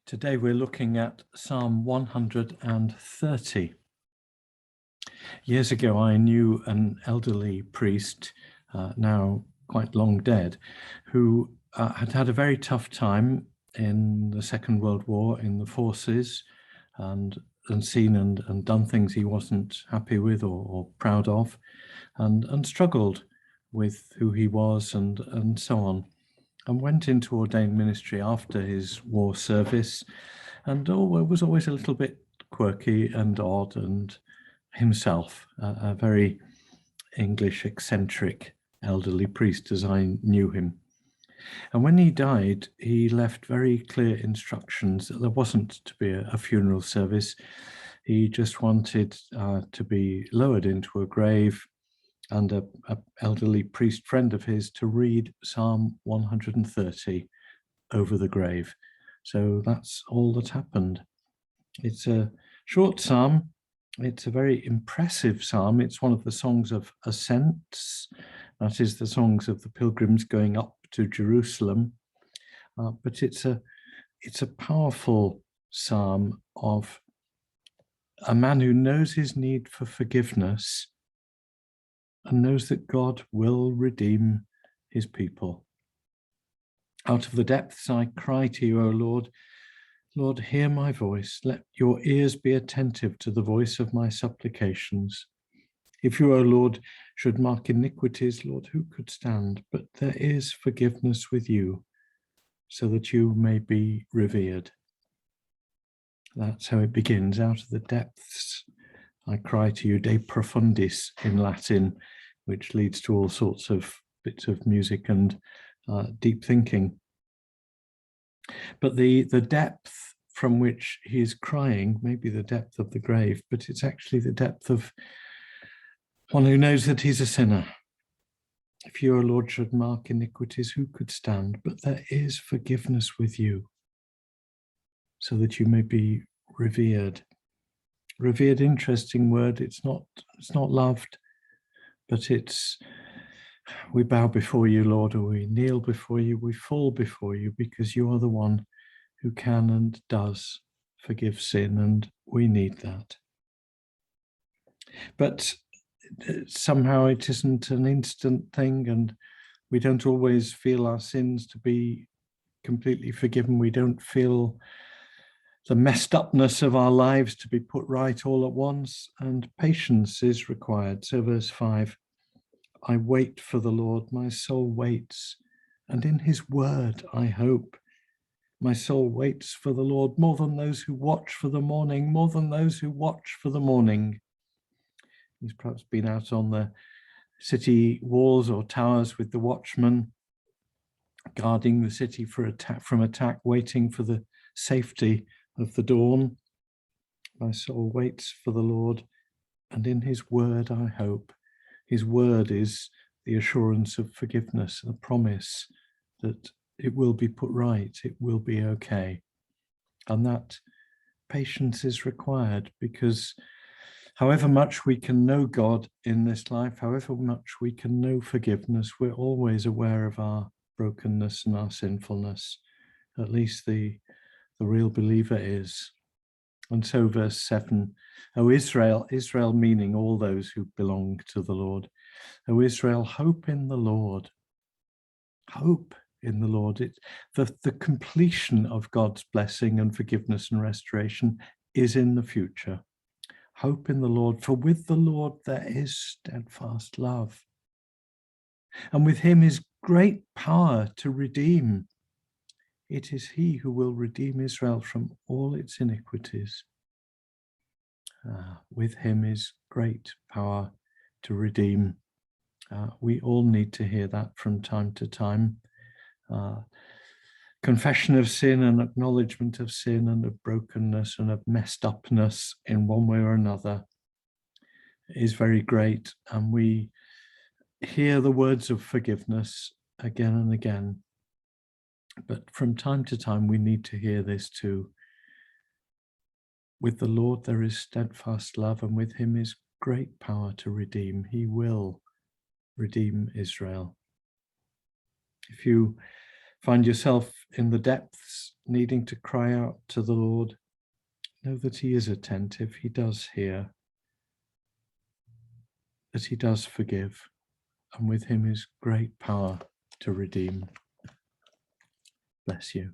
Today we're looking at Psalm 130. Years ago I knew an elderly priest, now quite long dead, who had had a very tough time in the Second World War in the forces and seen and done things he wasn't happy with or proud of, and struggled with who he was and so on, and went into ordained ministry after his war service, and was always a little bit quirky and odd, and himself a very English eccentric elderly priest as I knew him. And when he died, he left very clear instructions that there wasn't to be a funeral service. He just wanted to be lowered into a grave, and a elderly priest friend of his to read Psalm 130 over the grave. So that's all that happened. It's a short psalm. It's a very impressive psalm. It's one of the songs of ascents. That is the songs of the pilgrims going up to Jerusalem. But it's a powerful psalm of a man who knows his need for forgiveness and knows that God will redeem his people. Out of the depths I cry to you, O Lord. Lord, hear my voice. Let your ears be attentive to the voice of my supplications. If you, O Lord, should mark iniquities, Lord, who could stand? But there is forgiveness with you, so that you may be revered. That's how it begins. Out of the depths I cry to you, De Profundis in Latin, which leads to all sorts of bits of music and deep thinking. But the depth from which he is crying may be the depth of the grave, but it's actually the depth of one who knows that he's a sinner. If you, O Lord, should mark iniquities, who could stand? But there is forgiveness with you, so that you may be revered. Revered, interesting word. It's not loved, but it's, we bow before you, Lord, or we kneel before you, we fall before you, because you are the one who can and does forgive sin, and we need that. But somehow it isn't an instant thing, and we don't always feel our sins to be completely forgiven. We don't feel the messed upness of our lives to be put right all at once, and patience is required. So verse 5, I wait for the Lord, my soul waits, and in his word I hope. My soul waits for the Lord more than those who watch for the morning, more than those who watch for the morning. He's perhaps been out on the city walls or towers with the watchman, guarding the city from attack, waiting for the safety of the dawn. My soul waits for the Lord, and in his word I hope. His word is the assurance of forgiveness, the promise that it will be put right, it will be okay. And that patience is required, because however much we can know God in this life, however much we can know forgiveness, we're always aware of our brokenness and our sinfulness. At least the real believer is. And so verse 7, O Israel, Israel meaning all those who belong to the Lord. O Israel, hope in the Lord. Hope in the Lord. The completion of God's blessing and forgiveness and restoration is in the future. Hope in the Lord, for with the Lord there is steadfast love. And with him is great power to redeem. It is he who will redeem Israel from all its iniquities. With him is great power to redeem. We all need to hear that from time to time. Confession of sin and acknowledgement of sin and of brokenness and of messed upness in one way or another is very great. And we hear the words of forgiveness again and again. But from time to time, we need to hear this too. With the Lord there is steadfast love, and with him is great power to redeem. He will redeem Israel. If you find yourself in the depths needing to cry out to the Lord, know that he is attentive, he does hear, that he does forgive, and with him is great power to redeem. Bless you.